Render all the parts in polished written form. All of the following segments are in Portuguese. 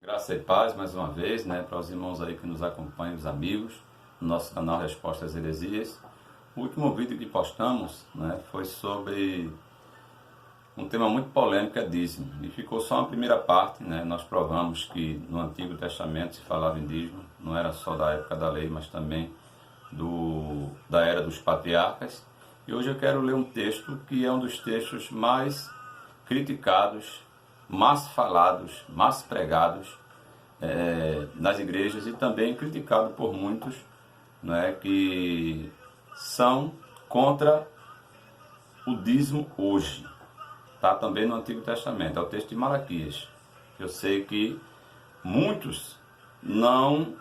Graça e paz mais uma vez, para os irmãos aí que nos acompanham, os amigos, no nosso canal Respostas às Heresias. O último vídeo que postamos, foi sobre um tema muito polêmico, é dízimo. E ficou só uma primeira parte, Nós provamos que no Antigo Testamento se falava em dízimo, não era só da época da lei, mas também da era dos patriarcas. E hoje eu quero ler um texto que é um dos textos mais criticados, mais falados, mais pregados nas igrejas e também criticado por muitos, que são contra o dízimo hoje. Está também no Antigo Testamento, é o texto de Malaquias. Eu sei que muitos não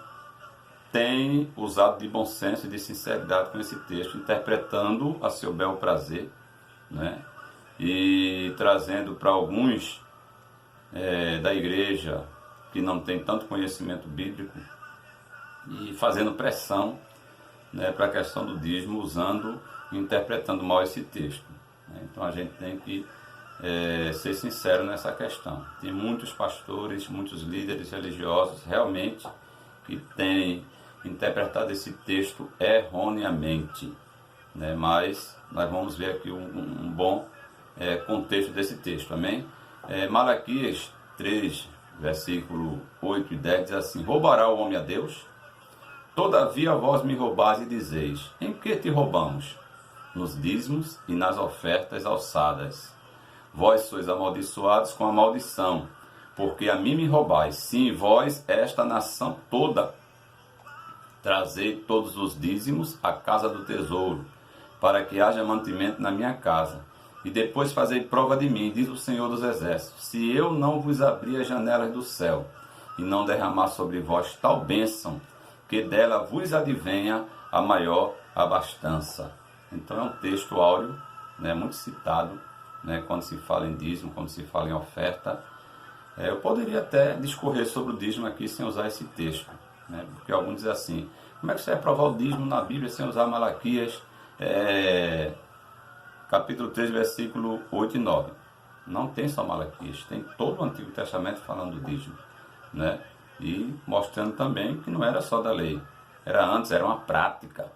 têm usado de bom senso e de sinceridade com esse texto, interpretando a seu bel prazer, e trazendo para alguns da igreja que não tem tanto conhecimento bíblico e fazendo pressão para a questão do dízimo, usando e interpretando mal esse texto. Então a gente tem que ser sincero nessa questão. Tem muitos pastores, muitos líderes religiosos realmente que têm interpretado esse texto erroneamente, mas nós vamos ver aqui um bom contexto desse texto, amém? Malaquias 3, versículo 8 e 10 diz assim: roubará o homem a Deus? Todavia vós me roubais e dizeis: em que te roubamos? Nos dízimos e nas ofertas alçadas. Vós sois amaldiçoados com a maldição, porque a mim me roubais, sim, vós, esta nação toda. Trazei todos os dízimos à casa do tesouro, para que haja mantimento na minha casa. E depois fazei prova de mim, diz o Senhor dos Exércitos, se eu não vos abrir as janelas do céu, e não derramar sobre vós tal bênção, que dela vos advenha a maior abastança. Então é um texto áureo, muito citado, quando se fala em dízimo, quando se fala em oferta. Eu poderia até discorrer sobre o dízimo aqui sem usar esse texto, porque alguns dizem assim: como é que você vai provar o dízimo na Bíblia sem usar Malaquias capítulo 3, versículo 8 e 9. Não tem só Malaquias, tem todo o Antigo Testamento falando do dízimo, e mostrando também que não era só da lei, era uma prática.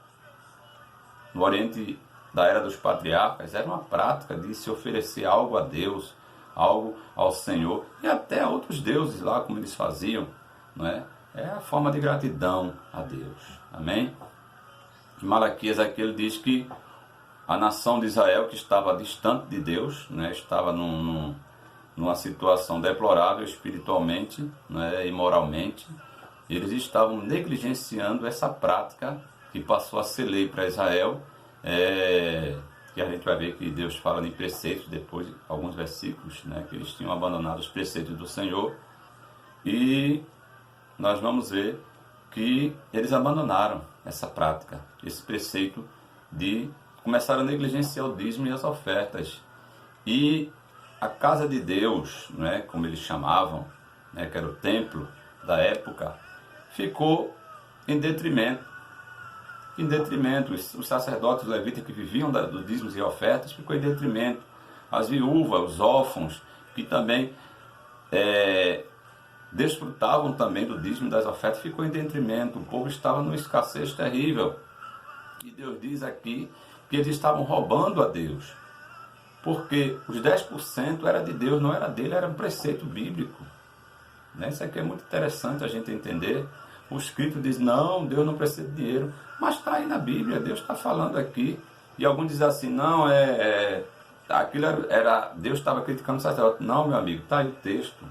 No Oriente da era dos patriarcas, era uma prática de se oferecer algo a Deus, algo ao Senhor, e até a outros deuses lá, como eles faziam, é a forma de gratidão a Deus, amém? Em Malaquias aqui ele diz que a nação de Israel, que estava distante de Deus, estava numa situação deplorável espiritualmente, e moralmente, eles estavam negligenciando essa prática que passou a ser lei para Israel, que a gente vai ver que Deus fala em preceitos depois, alguns versículos, que eles tinham abandonado os preceitos do Senhor, e nós vamos ver que eles abandonaram essa prática, esse preceito de começaram a negligenciar o dízimo e as ofertas. E a casa de Deus, como eles chamavam, que era o templo da época, ficou em detrimento. Em detrimento, os sacerdotes levitas que viviam dos dízimos e ofertas, ficou em detrimento. As viúvas, os órfãos, que também desfrutavam também do dízimo e das ofertas, ficou em detrimento. O povo estava numa escassez terrível. E Deus diz aqui que eles estavam roubando a Deus, porque os 10% era de Deus, não era dele, era um preceito bíblico. Isso aqui é muito interessante a gente entender. O escrito diz: não, Deus não precisa de dinheiro, mas está aí na Bíblia, Deus está falando aqui. E alguns dizem assim: não, aquilo era Deus estava criticando o sacerdote. Não, meu amigo, está aí o texto,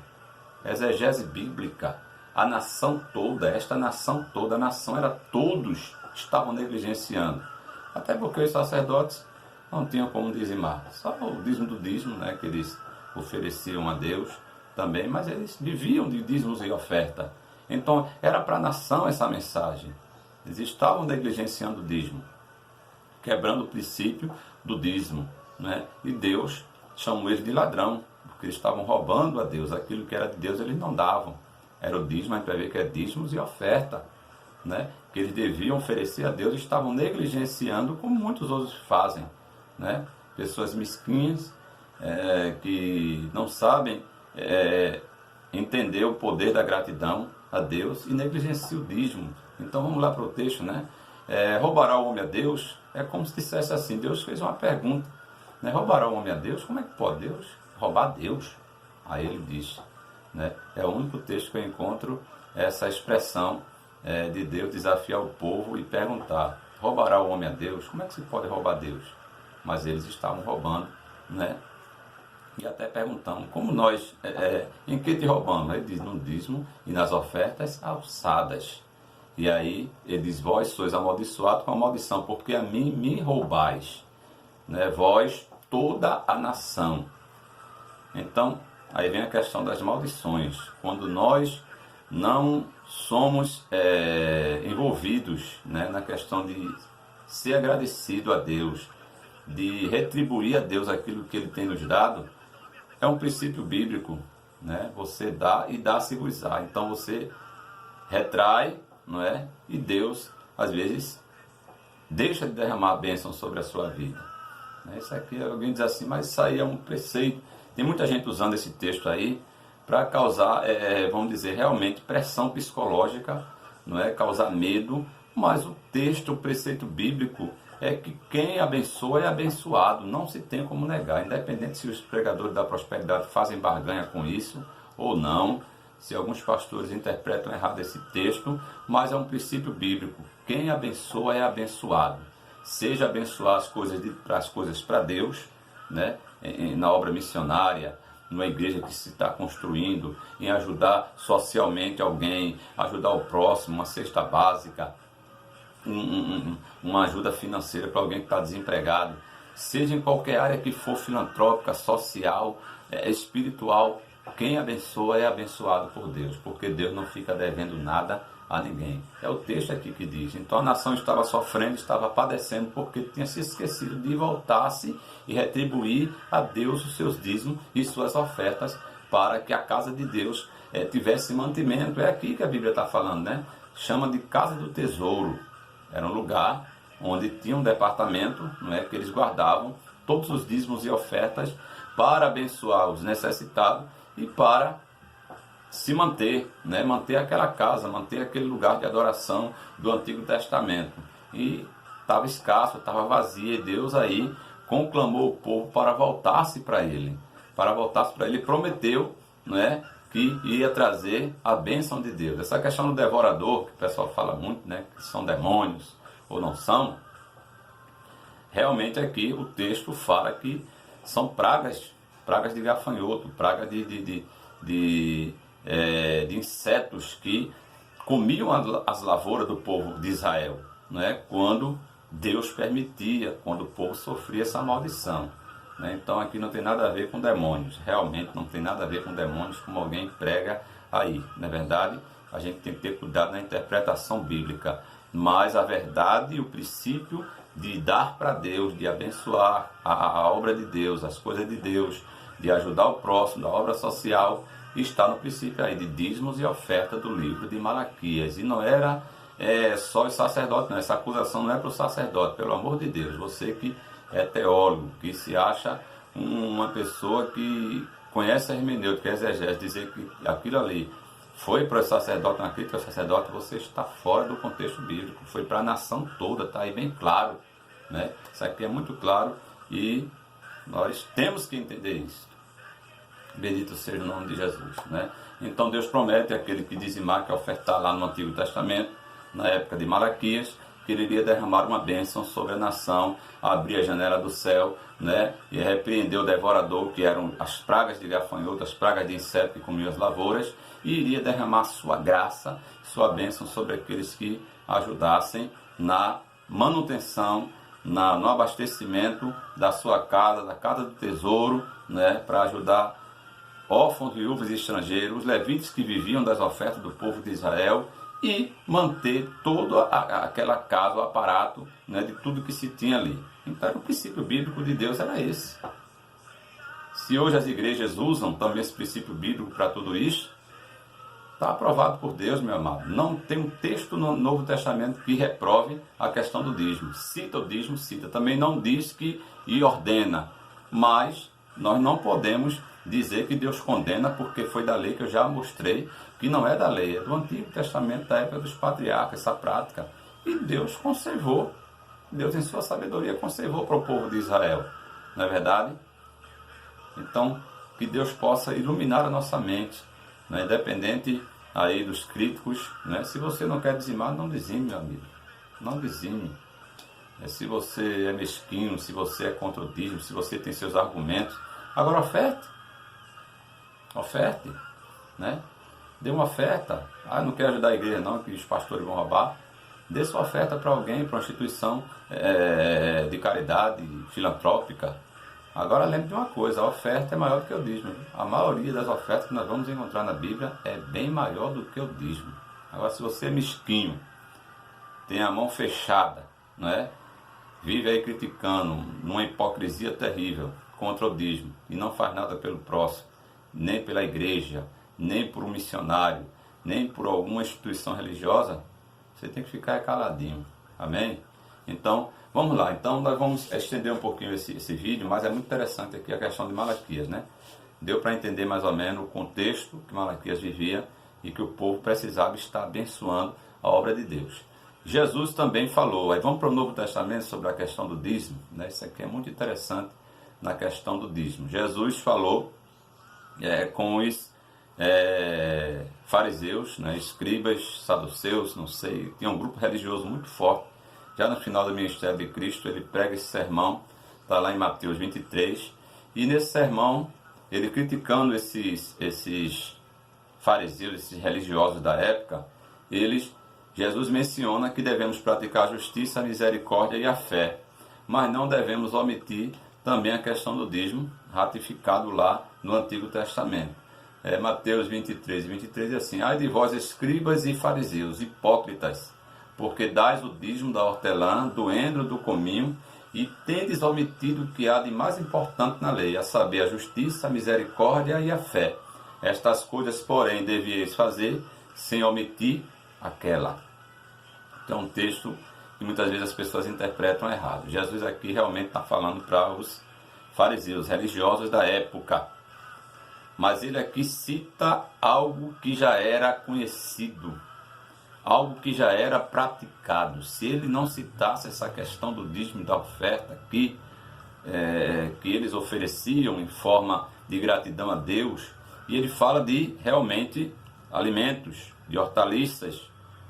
exegese bíblica. A nação toda, esta nação toda, a nação era todos, estavam negligenciando. Até porque os sacerdotes não tinham como dizimar. Só o dízimo do dízimo, que eles ofereciam a Deus também, mas eles viviam de dízimos e oferta. Então, era para a nação essa mensagem. Eles estavam negligenciando o dízimo, quebrando o princípio do dízimo, E Deus chamou eles de ladrão, porque eles estavam roubando a Deus. Aquilo que era de Deus eles não davam. Era o dízimo, a gente vai ver que é dízimos e oferta, que eles deviam oferecer a Deus, estavam negligenciando, como muitos outros fazem, Pessoas mesquinhas, que não sabem entender o poder da gratidão a Deus e negligencia o dízimo. Então vamos lá para o texto, né? Roubará o homem a Deus? É como se dissesse assim, Deus fez uma pergunta, né? Roubará o homem a Deus? Como é que pode Deus roubar a Deus? Aí ele diz, né? É o único texto que eu encontro essa expressão de Deus desafiar o povo e perguntar, roubará o homem a Deus? Como é que se pode roubar Deus? Mas eles estavam roubando, né? E até perguntando, como nós, em que te roubamos? Ele diz, no dízimo e nas ofertas alçadas. E aí ele diz, vós sois amaldiçoados com a maldição, porque a mim me roubais, né? Vós, toda a nação. Então, aí vem a questão das maldições. Quando nós não somos envolvidos, né, na questão de ser agradecido a Deus, de retribuir a Deus aquilo que Ele tem nos dado, é um princípio bíblico, né? Você dá e dá-se vos dá. Então você retrai, não é? E Deus, às vezes, deixa de derramar a bênção sobre a sua vida. Isso aqui, alguém diz assim, mas isso aí é um preceito. Tem muita gente usando esse texto aí para causar, vamos dizer, realmente pressão psicológica, não é? Causar medo, mas o texto, o preceito bíblico, é que quem abençoa é abençoado, não se tem como negar, independente se os pregadores da prosperidade fazem barganha com isso ou não, se alguns pastores interpretam errado esse texto, mas é um princípio bíblico, quem abençoa é abençoado, seja abençoar as coisas para Deus, né? Na obra missionária, numa igreja que se está construindo, em ajudar socialmente alguém, ajudar o próximo, uma cesta básica, uma ajuda financeira para alguém que está desempregado, seja em qualquer área que for filantrópica, social, espiritual, quem abençoa é abençoado por Deus, porque Deus não fica devendo nada a ninguém. É o texto aqui que diz. Então a nação estava sofrendo, estava padecendo, porque tinha se esquecido de voltar-se e retribuir a Deus os seus dízimos e suas ofertas, para que a casa de Deus tivesse mantimento. É aqui que a Bíblia está falando, né? Chama de casa do tesouro. Era um lugar onde tinha um departamento, não é, que eles guardavam todos os dízimos e ofertas para abençoar os necessitados e para se manter, né, manter aquela casa, manter aquele lugar de adoração do Antigo Testamento. E estava escasso, estava vazia, e Deus aí conclamou o povo para voltar-se para Ele. Para voltar-se para Ele, prometeu, né, que ia trazer a bênção de Deus. Essa questão do devorador, que o pessoal fala muito, né, que são demônios ou não são, realmente aqui o texto fala que são pragas de gafanhoto, pragas de insetos que comiam as lavouras do povo de Israel, né, quando Deus permitia, quando o povo sofria essa maldição. Então aqui não tem nada a ver com demônios, realmente não tem nada a ver com demônios, como alguém prega aí. Na verdade, a gente tem que ter cuidado na interpretação bíblica, mas a verdade e o princípio de dar para Deus, de abençoar a obra de Deus, as coisas de Deus, de ajudar o próximo, da obra social, está no princípio aí de dízimos e oferta do livro de Malaquias. E não era só os sacerdotes, não. Essa acusação não é para o sacerdote, pelo amor de Deus. Você que é teólogo, que se acha uma pessoa que conhece a hermenêutica, a exegese, dizer que aquilo ali foi para o sacerdote, uma crítica ao sacerdote, você está fora do contexto bíblico, foi para a nação toda, está aí bem claro, né? Isso aqui é muito claro e nós temos que entender isso. Bendito seja o nome de Jesus, né? Então Deus promete àquele que dizimar, que ofertar lá no Antigo Testamento, na época de Malaquias, que ele iria derramar uma bênção sobre a nação, abrir a janela do céu, né, e repreender o devorador, que eram as pragas de gafanhoto, as pragas de inseto que comiam as lavouras, e iria derramar sua graça, sua bênção sobre aqueles que ajudassem na manutenção, no abastecimento da sua casa, da casa do tesouro, né, para ajudar órfãos, viúvas e estrangeiros, os levitas que viviam das ofertas do povo de Israel, e manter toda aquela casa, o aparato, né, de tudo que se tinha ali. Então o princípio bíblico de Deus era esse. Se hoje as igrejas usam também esse princípio bíblico para tudo isso, está aprovado por Deus, meu amado. Não tem um texto no Novo Testamento que reprove a questão do dízimo. Cita o dízimo, cita. Também não diz que e ordena, mas nós não podemos dizer que Deus condena porque foi da lei, que eu já mostrei que não é da lei, é do Antigo Testamento, da época dos patriarcas, essa prática. E Deus conservou, Deus em sua sabedoria conservou para o povo de Israel, não é verdade? Então, que Deus possa iluminar a nossa mente, né? Independente aí dos críticos, né? Se você não quer dizimar, não dizime, meu amigo, não dizime. Se você é mesquinho, se você é contra o dízimo, se você tem seus argumentos, agora oferte, né? Dê uma oferta. Não quero ajudar a igreja não, que os pastores vão roubar. Dê sua oferta para alguém, para uma instituição de caridade filantrópica. Agora lembre de uma coisa, a oferta é maior do que o dízimo. A maioria das ofertas que nós vamos encontrar na Bíblia é bem maior do que o dízimo. Agora, se você é mesquinho, tem a mão fechada, não é? Vive aí criticando, numa hipocrisia terrível contra o dízimo, e não faz nada pelo próximo, nem pela igreja, nem por um missionário, nem por alguma instituição religiosa, você tem que ficar caladinho. Amém? Então, vamos lá. Então, nós vamos estender um pouquinho esse vídeo, mas é muito interessante aqui a questão de Malaquias, né? Deu para entender mais ou menos o contexto que Malaquias vivia e que o povo precisava estar abençoando a obra de Deus. Jesus também falou, aí vamos para o Novo Testamento sobre a questão do dízimo, né? Isso aqui é muito interessante na questão do dízimo. Jesus falou com os fariseus, né? Escribas, saduceus, não sei, tinha um grupo religioso muito forte. Já no final do ministério de Cristo, ele prega esse sermão, está lá em Mateus 23, e nesse sermão, ele criticando esses fariseus, esses religiosos da época, Jesus menciona que devemos praticar a justiça, a misericórdia e a fé, mas não devemos omitir também a questão do dízimo, ratificado lá no Antigo Testamento. Mateus 23 diz assim: ai de vós, escribas e fariseus, hipócritas, porque dais o dízimo da hortelã, do endro, do cominho, e tendes omitido o que há de mais importante na lei, a saber, a justiça, a misericórdia e a fé. Estas coisas, porém, devieis fazer, sem omitir aquela. Então, um texto que muitas vezes as pessoas interpretam errado. Jesus aqui realmente está falando para os fariseus, religiosos da época. Mas ele aqui cita algo que já era conhecido, algo que já era praticado. Se ele não citasse essa questão do dízimo da oferta que eles ofereciam em forma de gratidão a Deus, e ele fala de realmente alimentos, de hortaliças,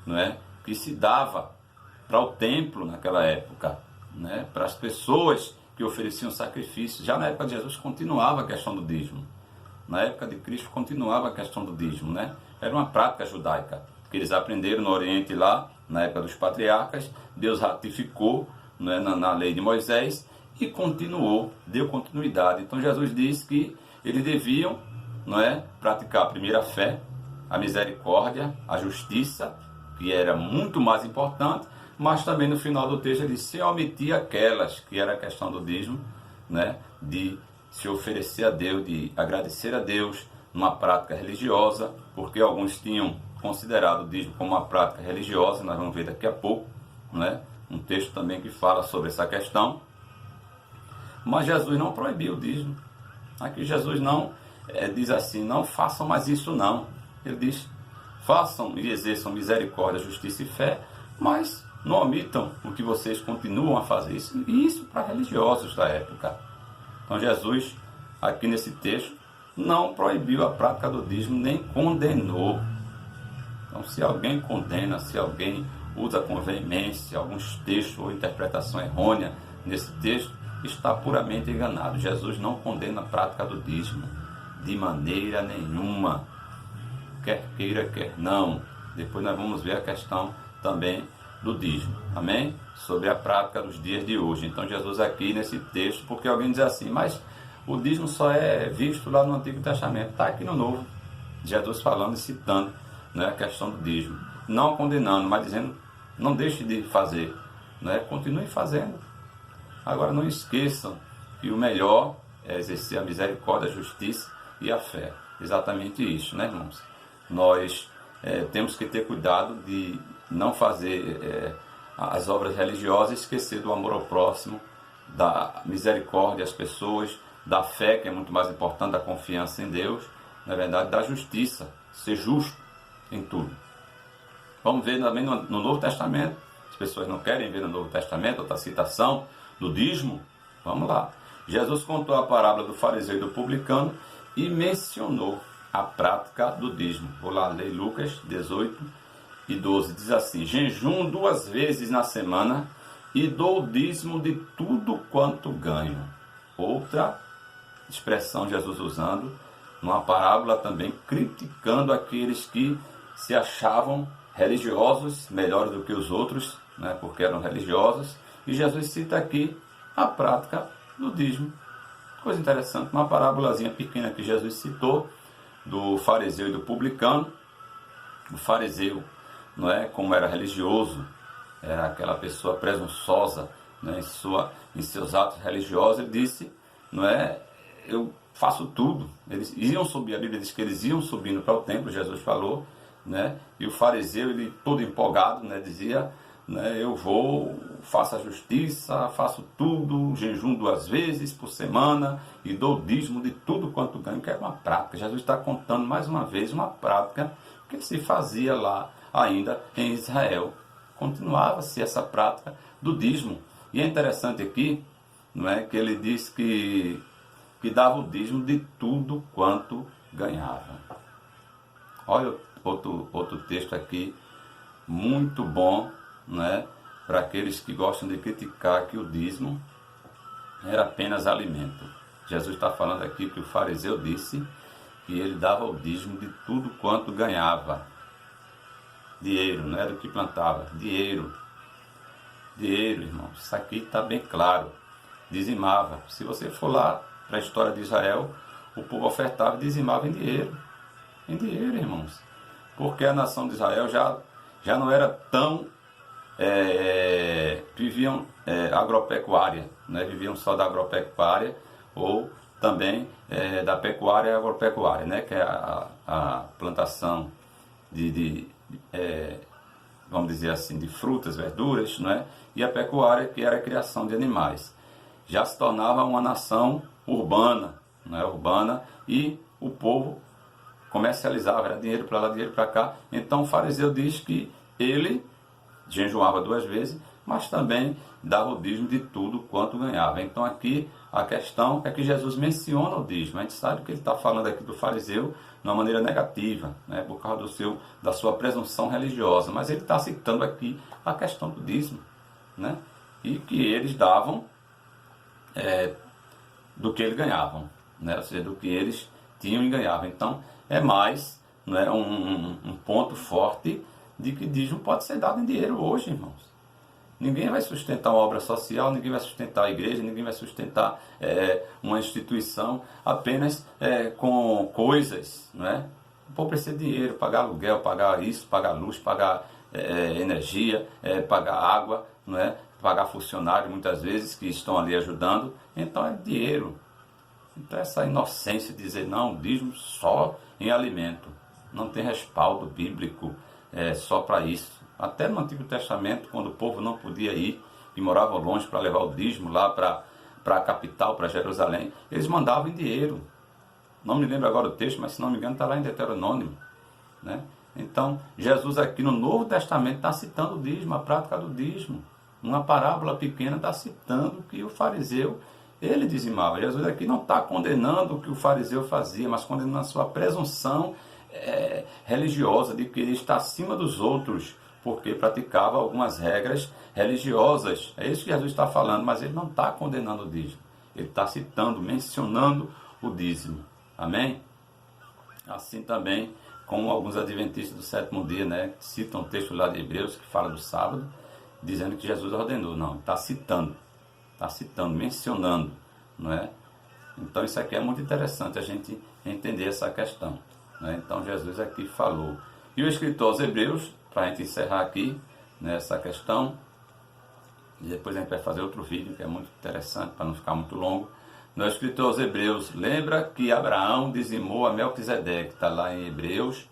não é? Que se dava para o templo naquela época, né? Para as pessoas que ofereciam sacrifícios. Já na época de Jesus continuava a questão do dízimo. Na época de Cristo continuava a questão do dízimo, né? Era uma prática judaica que eles aprenderam no Oriente lá, na época dos patriarcas. Deus ratificou, né, na lei de Moisés e continuou, deu continuidade. Então Jesus disse que eles deviam, não é, praticar a primeira fé, a misericórdia, a justiça, que era muito mais importante, mas também no final do texto ele se omitia aquelas, que era a questão do dízimo, né, de se oferecer a Deus, de agradecer a Deus numa prática religiosa, porque alguns tinham considerado o dízimo como uma prática religiosa, nós vamos ver daqui a pouco, né, um texto também que fala sobre essa questão. Mas Jesus não proibiu o dízimo. Aqui Jesus não diz assim, não façam mais isso não. Ele diz, façam e exerçam misericórdia, justiça e fé, mas não omitam o que vocês continuam a fazer. Isso para religiosos da época. Então Jesus, aqui nesse texto, não proibiu a prática do dízimo, nem condenou. Então se alguém condena, se alguém usa com veemência alguns textos ou interpretação errônea nesse texto, está puramente enganado. Jesus não condena a prática do dízimo de maneira nenhuma, quer queira, quer não. Depois nós vamos ver a questão também do dízimo, amém? Sobre a prática dos dias de hoje. Então Jesus aqui nesse texto, porque alguém diz assim, mas o dízimo só é visto lá no Antigo Testamento, está aqui no Novo. Jesus falando e citando, né, a questão do dízimo, não condenando, mas dizendo, não deixe de fazer, né? Continue fazendo. Agora não esqueçam que o melhor é exercer a misericórdia, a justiça e a fé. Exatamente isso, né, irmãos? Nós temos que ter cuidado de não fazer as obras religiosas e esquecer do amor ao próximo, da misericórdia às pessoas, da fé, que é muito mais importante, da confiança em Deus, na verdade, da justiça, ser justo em tudo. Vamos ver também no Novo Testamento. As pessoas não querem ver no Novo Testamento outra citação do dízimo. Vamos lá. Jesus contou a parábola do fariseu e do publicano e mencionou a prática do dízimo. Vou lá ler Lucas 18:12. Diz assim: jejum 2 vezes na semana e dou o dízimo de tudo quanto ganho. Outra expressão Jesus usando numa parábola também, criticando aqueles que se achavam religiosos, melhores do que os outros, né, porque eram religiosos. E Jesus cita aqui a prática do dízimo. Coisa interessante, uma parábolazinha pequena que Jesus citou do fariseu e do publicano. O fariseu, não é, como era religioso, era aquela pessoa presunçosa, né, em seus atos religiosos. Ele disse, não é, eu faço tudo. Eles iam subir, a Bíblia diz que eles iam subindo para o templo, Jesus falou, né, e o fariseu, ele todo empolgado, né, dizia, né, eu vou, faço a justiça, faço tudo, jejum 2 vezes por semana e dou dízimo de tudo quanto ganho, que era uma prática. Jesus está contando mais uma vez uma prática que se fazia lá ainda em Israel. Continuava-se essa prática do dízimo. E é interessante aqui, não é, que ele diz que dava o dízimo de tudo quanto ganhava. Olha outro texto aqui, muito bom, né, para aqueles que gostam de criticar que o dízimo era apenas alimento. Jesus está falando aqui que o fariseu disse que ele dava o dízimo de tudo quanto ganhava. Dinheiro, não era o que plantava, dinheiro, irmãos, isso aqui está bem claro. Dizimava. Se você for lá para a história de Israel, o povo ofertava e dizimava em dinheiro, irmãos, porque a nação de Israel já não era tão viviam agropecuária, né? Viviam só da agropecuária ou também da pecuária e agropecuária, né? Que é a plantação vamos dizer assim, de frutas, verduras, né? E a pecuária, que era a criação de animais. Já se tornava uma nação urbana, né? Urbana, e o povo comercializava, era dinheiro para lá, dinheiro para cá. Então o fariseu diz que ele jejuava 2 vezes, mas também dava o dízimo de tudo quanto ganhava. Então aqui a questão é que Jesus menciona o dízimo. A gente sabe que ele está falando aqui do fariseu de uma maneira negativa, né, por causa da sua presunção religiosa, mas ele está citando aqui a questão do dízimo, né, e que eles davam do que eles ganhavam, né, ou seja, do que eles tinham e ganhavam. Então é mais, né, um ponto forte de que dízimo pode ser dado em dinheiro hoje, irmãos. Ninguém vai sustentar uma obra social, ninguém vai sustentar a igreja, ninguém vai sustentar uma instituição apenas com coisas, não é? O povo precisa de dinheiro, pagar aluguel, pagar isso, pagar luz, pagar energia, pagar água, não é? Pagar funcionário muitas vezes que estão ali ajudando. Então é dinheiro. Então essa inocência de dizer não, dízimo só em alimento, não tem respaldo bíblico só para isso. Até no Antigo Testamento, quando o povo não podia ir e morava longe para levar o dízimo lá para a capital, para Jerusalém, eles mandavam em dinheiro. Não me lembro agora o texto, mas se não me engano está lá em Deuteronômio, né? Então Jesus aqui no Novo Testamento está citando o dízimo, a prática do dízimo. Uma parábola pequena está citando que o fariseu, ele dizimava. Jesus aqui não está condenando o que o fariseu fazia, mas condenando a sua presunção religiosa de que ele está acima dos outros, porque praticava algumas regras religiosas. É isso que Jesus está falando, mas ele não está condenando o dízimo. Ele está citando, mencionando o dízimo. Amém? Assim também como alguns adventistas do 7º dia, né, citam um texto lá de Hebreus que fala do sábado, dizendo que Jesus ordenou. Não, está citando, mencionando, não é? Então isso aqui é muito interessante a gente entender essa questão, né? Então Jesus aqui falou. E o escritor aos Hebreus, para a gente encerrar aqui nessa questão, e depois a gente vai fazer outro vídeo que é muito interessante para não ficar muito longo. No escritor aos Hebreus, lembra que Abraão dizimou a Melquisedeque, está lá em Hebreus,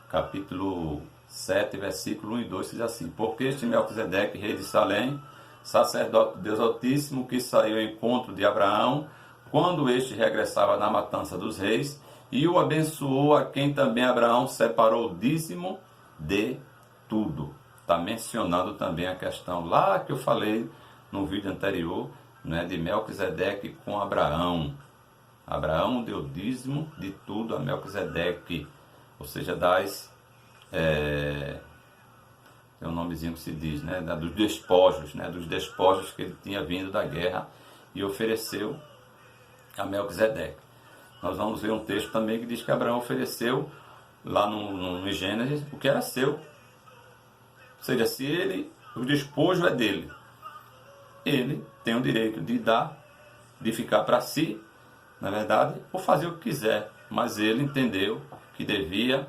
capítulo 7, versículo 1 e 2, diz assim: porque este Melquisedeque, rei de Salém, sacerdote de Deus Altíssimo, que saiu ao encontro de Abraão quando este regressava na matança dos reis, e o abençoou, a quem também Abraão separou o dízimo de tudo. Está mencionando também a questão lá que eu falei no vídeo anterior, né, de Melquisedeque com Abraão. Abraão deu dízimo de tudo a Melquisedeque, ou seja, tem um nomezinho que se diz, né, dos despojos que ele tinha vindo da guerra e ofereceu a Melquisedeque. Nós vamos ver um texto também que diz que Abraão ofereceu lá no Gênesis o que era seu. Ou seja, se ele, o despojo é dele, ele tem o direito de dar, de ficar para si, na verdade, ou fazer o que quiser. Mas ele entendeu que devia,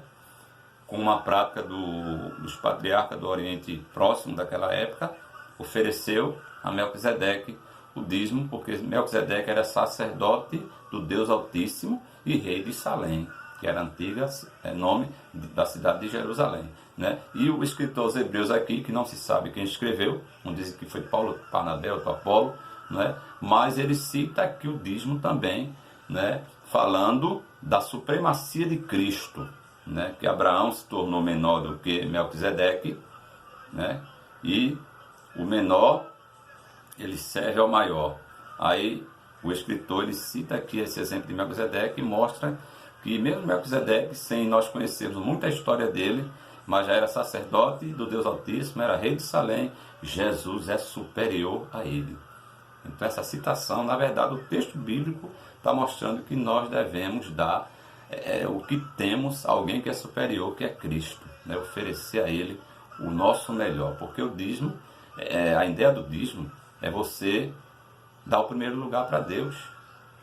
com uma prática dos patriarcas do Oriente Próximo daquela época, ofereceu a Melquisedeque o dízimo, porque Melquisedeque era sacerdote do Deus Altíssimo e rei de Salém, que era antiga nome da cidade de Jerusalém, né? E o escritor aos Hebreus aqui, que não se sabe quem escreveu, um dizem que foi Paulo, Parnabé, outro Apolo, né? Mas ele cita aqui o dízimo também, né? Falando da supremacia de Cristo, né? Que Abraão se tornou menor do que Melquisedeque, né? E o menor ele serve ao maior. Aí o escritor ele cita aqui esse exemplo de Melquisedeque e mostra que mesmo Melquisedeque, sem nós conhecermos muita história dele, mas já era sacerdote do Deus Altíssimo, era rei de Salém, Jesus é superior a ele. Então essa citação, na verdade, o texto bíblico está mostrando que nós devemos dar o que temos a alguém que é superior, que é Cristo, né? Oferecer a ele o nosso melhor, porque o dízimo, a ideia do dízimo é você dar o primeiro lugar para Deus.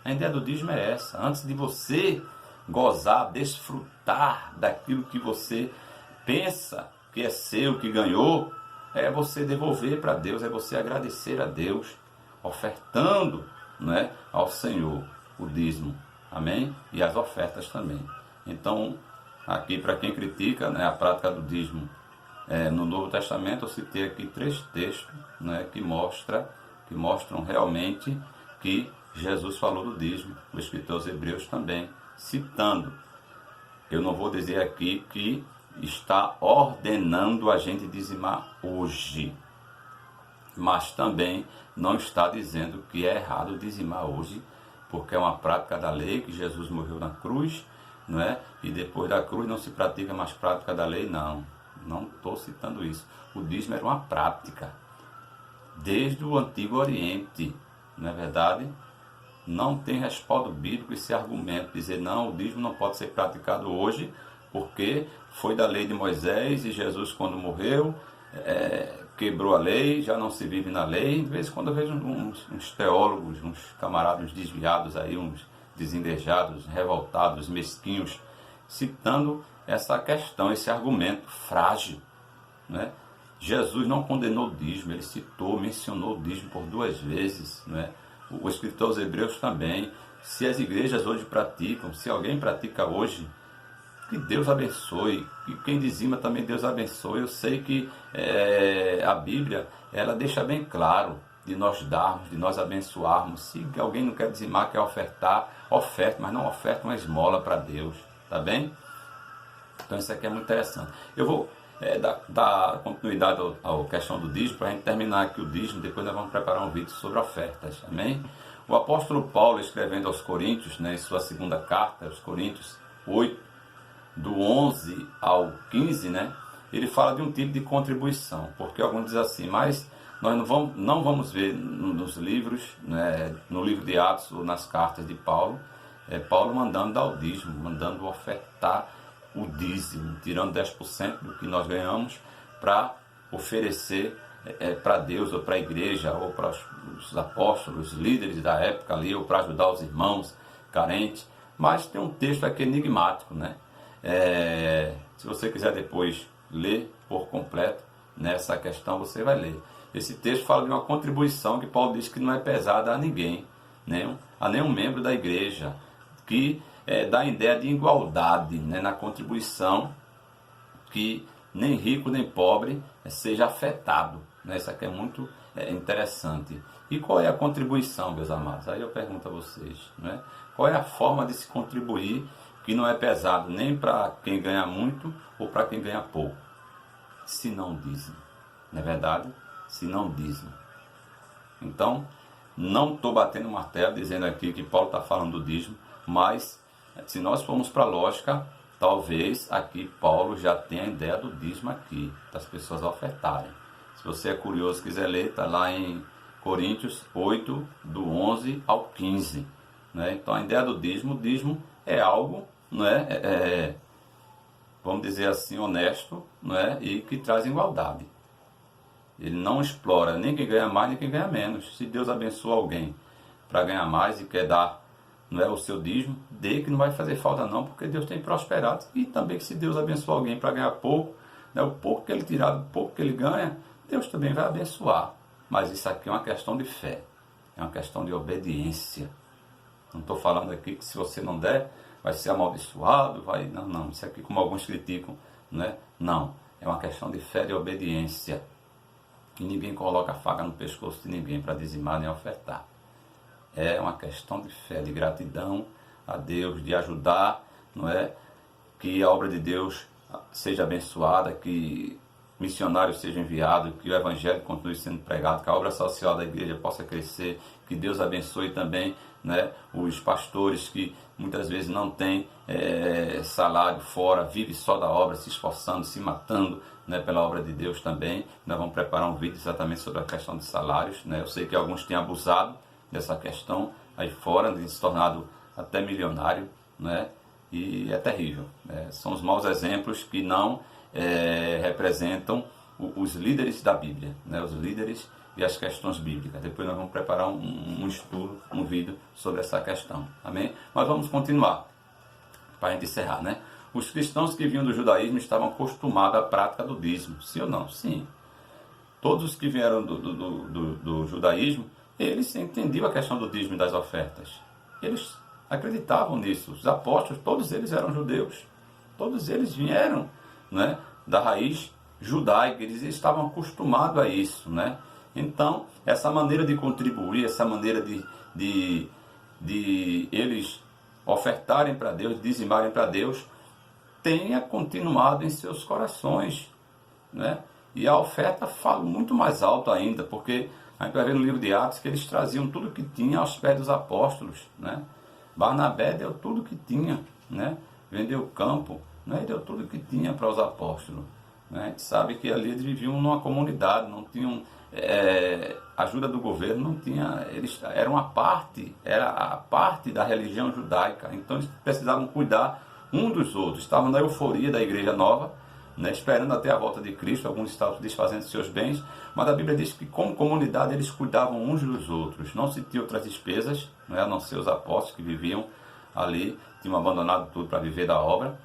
A ideia do dízimo é essa. Antes de você gozar, desfrutar daquilo que você pensa que é seu, que ganhou, é você devolver para Deus, é você agradecer a Deus, ofertando, né, ao Senhor o dízimo. Amém? E as ofertas também. Então, aqui para quem critica, né, a prática do dízimo, no Novo Testamento, eu citei aqui 3 textos, né, que mostram realmente que Jesus falou do dízimo. O escritor aos Hebreus também, citando. Eu não vou dizer aqui que está ordenando a gente dizimar hoje, mas também não está dizendo que é errado dizimar hoje, porque é uma prática da lei, que Jesus morreu na cruz, não é? E depois da cruz não se pratica mais prática da lei, não estou citando isso. O dízimo era uma prática desde o Antigo Oriente, não é verdade? Não tem respaldo bíblico esse argumento, dizer não, o dízimo não pode ser praticado hoje, porque foi da lei de Moisés e Jesus, quando morreu, quebrou a lei, já não se vive na lei. De vez em quando eu vejo uns teólogos, uns camaradas desviados aí, uns desendejados, revoltados, mesquinhos, citando essa questão, esse argumento frágil, né? Jesus não condenou o dízimo, ele mencionou o dízimo por 2 vezes, né? O escritor aos Hebreus também. Se as igrejas hoje praticam, se alguém pratica hoje, que Deus abençoe, e quem dizima também Deus abençoe. Eu sei que a Bíblia, ela deixa bem claro de nós darmos, de nós abençoarmos. Se alguém não quer dizimar, quer ofertar, oferte, mas não oferte uma esmola para Deus, tá bem? Então isso aqui é muito interessante. Eu vou dar continuidade à questão do dízimo, para a gente terminar aqui o dízimo, depois nós vamos preparar um vídeo sobre ofertas, amém? O apóstolo Paulo, escrevendo aos Coríntios, né, em sua segunda carta, aos Coríntios 8, do 11 ao 15, né, ele fala de um tipo de contribuição, porque alguns dizem assim, mas nós não vamos ver nos livros, né, no livro de Atos ou nas cartas de Paulo, Paulo mandando dar o dízimo, mandando ofertar o dízimo, tirando 10% do que nós ganhamos para oferecer para Deus, ou para a igreja, ou para os apóstolos, os líderes da época ali, ou para ajudar os irmãos carentes. Mas tem um texto aqui enigmático, né? Se você quiser depois ler por completo nessa questão, você vai ler. Esse texto fala de uma contribuição que Paulo diz que não é pesada a ninguém, a nenhum membro da igreja, que dá a ideia de igualdade, né, na contribuição, que nem rico nem pobre seja afetado, né? Isso aqui é muito interessante. E qual é a contribuição, meus amados? Aí eu pergunto a vocês, né? Qual é a forma de se contribuir que não é pesado nem para quem ganha muito ou para quem ganha pouco? Se não dízimo, não é verdade? Se não dízimo. Então, não estou batendo martelo dizendo aqui que Paulo está falando do dízimo, mas se nós formos para a lógica, talvez aqui Paulo já tenha a ideia do dízimo aqui, das pessoas ofertarem. Se você é curioso, quiser ler, está lá em Coríntios 8, do 11 ao 15. Né? Então a ideia do dízimo, o dízimo é algo, né, vamos dizer assim, honesto, né, e que traz igualdade. Ele não explora nem quem ganha mais nem quem ganha menos. Se Deus abençoa alguém para ganhar mais e quer dar, não é, o seu dízimo, dê, que não vai fazer falta não, porque Deus tem prosperado. E também que se Deus abençoa alguém para ganhar pouco, né, o pouco que ele tirar do pouco que ele ganha, Deus também vai abençoar. Mas isso aqui é uma questão de fé, é uma questão de obediência. Não estou falando aqui que se você não der, vai ser amaldiçoado, vai... Não, isso aqui como alguns criticam, né? Não, é uma questão de fé e de obediência. E ninguém coloca a faca no pescoço de ninguém para dizimar nem ofertar. É uma questão de fé, de gratidão a Deus, de ajudar, não é? Que a obra de Deus seja abençoada, que missionários sejam enviados, que o Evangelho continue sendo pregado, que a obra social da igreja possa crescer, que Deus abençoe também, né, os pastores que muitas vezes não têm salário fora, vivem só da obra, se esforçando, se matando, né, pela obra de Deus também. Nós vamos preparar um vídeo exatamente sobre a questão de salários, né? Eu sei que alguns têm abusado dessa questão aí fora, têm se tornado até milionário, né? E é terrível, né? São os maus exemplos que não representam os líderes da Bíblia, né? Os líderes e as questões bíblicas. Depois nós vamos preparar um estudo, um vídeo sobre essa questão, amém? Mas vamos continuar, para a gente encerrar, né? Os cristãos que vinham do judaísmo estavam acostumados à prática do dízimo, sim ou não? Sim. Todos os que vieram do judaísmo, eles entendiam a questão do dízimo e das ofertas. Eles acreditavam nisso. Os apóstolos, todos eles eram judeus. Todos eles vieram, né, da raiz judaica. Eles estavam acostumados a isso, né? Então, essa maneira de contribuir, essa maneira de eles ofertarem para Deus, dizimarem para Deus, tenha continuado em seus corações, né? E a oferta fala muito mais alto ainda, porque a gente vai ver no livro de Atos que eles traziam tudo que tinha aos pés dos apóstolos, né? Barnabé deu tudo que tinha, né? Vendeu o campo, né? Deu tudo que tinha para os apóstolos, né? A gente sabe que ali eles viviam numa comunidade, não tinham ajuda do governo, não tinha, eles eram era a parte da religião judaica, então eles precisavam cuidar um dos outros, estavam na euforia da igreja nova, né, esperando até a volta de Cristo. Alguns estavam desfazendo seus bens, mas a Bíblia diz que como comunidade eles cuidavam uns dos outros, não se tinha outras despesas, né, a não ser os apóstolos que viviam ali, tinham abandonado tudo para viver da obra,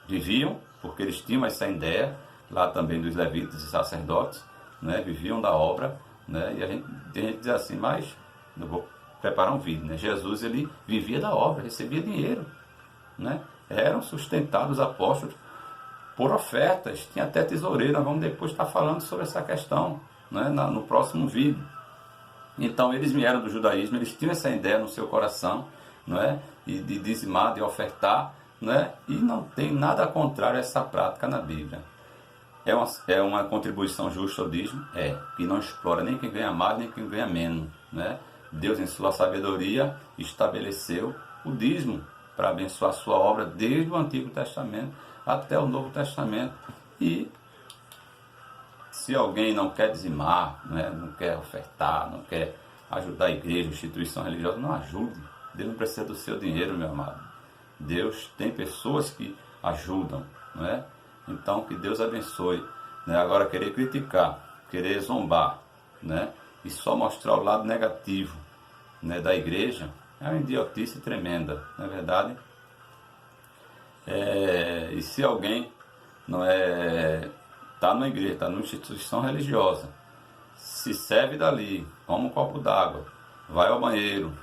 viviam porque eles tinham essa ideia, lá também dos levitas e sacerdotes, né, viviam da obra, né, e tem gente que diz assim, mas eu vou preparar um vídeo, né, Jesus ele vivia da obra, recebia dinheiro, né, eram sustentados os apóstolos por ofertas, tinha até tesoureiro. Nós vamos depois estar falando sobre essa questão, né, no próximo vídeo. Então eles vieram do judaísmo, eles tinham essa ideia no seu coração, não é? E de dizimar, de ofertar, não é? E não tem nada contrário a essa prática na Bíblia. É uma contribuição justa ao dízimo? É, que não explora nem quem ganha mais, nem quem ganha menos, né? Deus, em sua sabedoria, estabeleceu o dízimo para abençoar a sua obra desde o Antigo Testamento até o Novo Testamento. E se alguém não quer dizimar, né, não quer ofertar, não quer ajudar a igreja, a instituição religiosa, não ajude. Deus não precisa do seu dinheiro, meu amado. Deus tem pessoas que ajudam, não é? Então que Deus abençoe, né? Agora querer criticar, querer zombar, né, e só mostrar o lado negativo, né, da igreja, é uma idiotice tremenda, não é verdade? E se alguém não está na igreja, está numa instituição religiosa, se serve dali, toma um copo d'água, vai ao banheiro,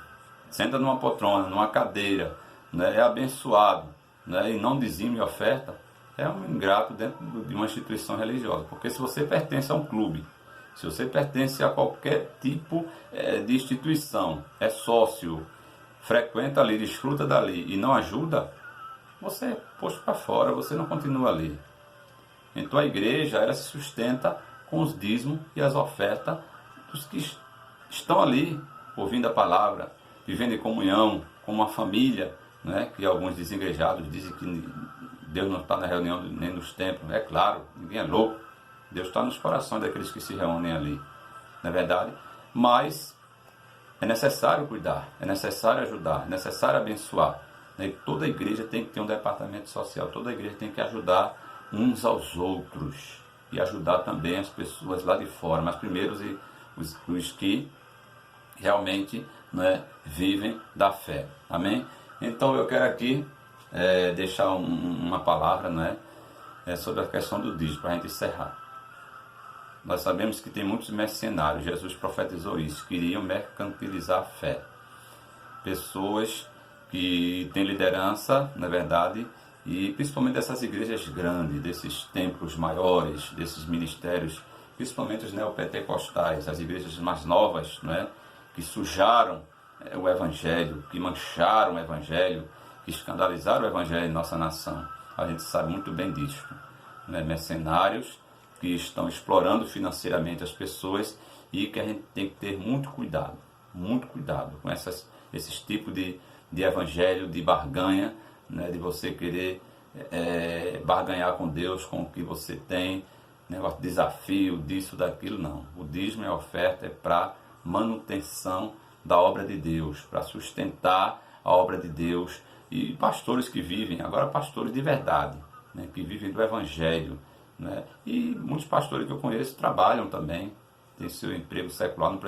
senta numa poltrona, numa cadeira, né, é abençoado, né, e não dizime e oferta, é um ingrato dentro de uma instituição religiosa. Porque se você pertence a um clube, Se você pertence a qualquer tipo de instituição, é sócio, frequenta ali, desfruta dali e não ajuda, você é posto para fora, você não continua ali. Então a igreja, ela se sustenta com os dízimos e as ofertas dos que estão ali, ouvindo a palavra, vivendo em comunhão, como uma família, né? Que alguns desigrejados dizem que Deus não está na reunião nem nos templos. É claro, ninguém é louco. Deus está nos corações daqueles que se reúnem ali, não é verdade? Mas é necessário cuidar, é necessário ajudar, é necessário abençoar. Né? Toda igreja tem que ter um departamento social, toda igreja tem que ajudar uns aos outros e ajudar também as pessoas lá de fora, mas primeiro os que realmente, né, vivem da fé. Amém? Então eu quero aqui deixar uma palavra, né, sobre a questão do dízimo, para a gente encerrar. Nós sabemos que tem muitos mercenários, Jesus profetizou isso, que iriam mercantilizar a fé. Pessoas que têm liderança, na verdade, e principalmente dessas igrejas grandes, desses templos maiores, desses ministérios, principalmente os neopentecostais, as igrejas mais novas, né, que sujaram o Evangelho, que mancharam o Evangelho, que escandalizaram o Evangelho em nossa nação. A gente sabe muito bem disso. Né? Mercenários que estão explorando financeiramente as pessoas e que a gente tem que ter muito cuidado com esses tipos de evangelho, de barganha, né? De você querer barganhar com Deus, com o que você tem, negócio de desafio, disso, daquilo, não. O dízimo e a oferta é para manutenção da obra de Deus, para sustentar a obra de Deus. E pastores que vivem, agora pastores de verdade, né? Que vivem do evangelho, né? E muitos pastores que eu conheço trabalham também, têm seu emprego secular, não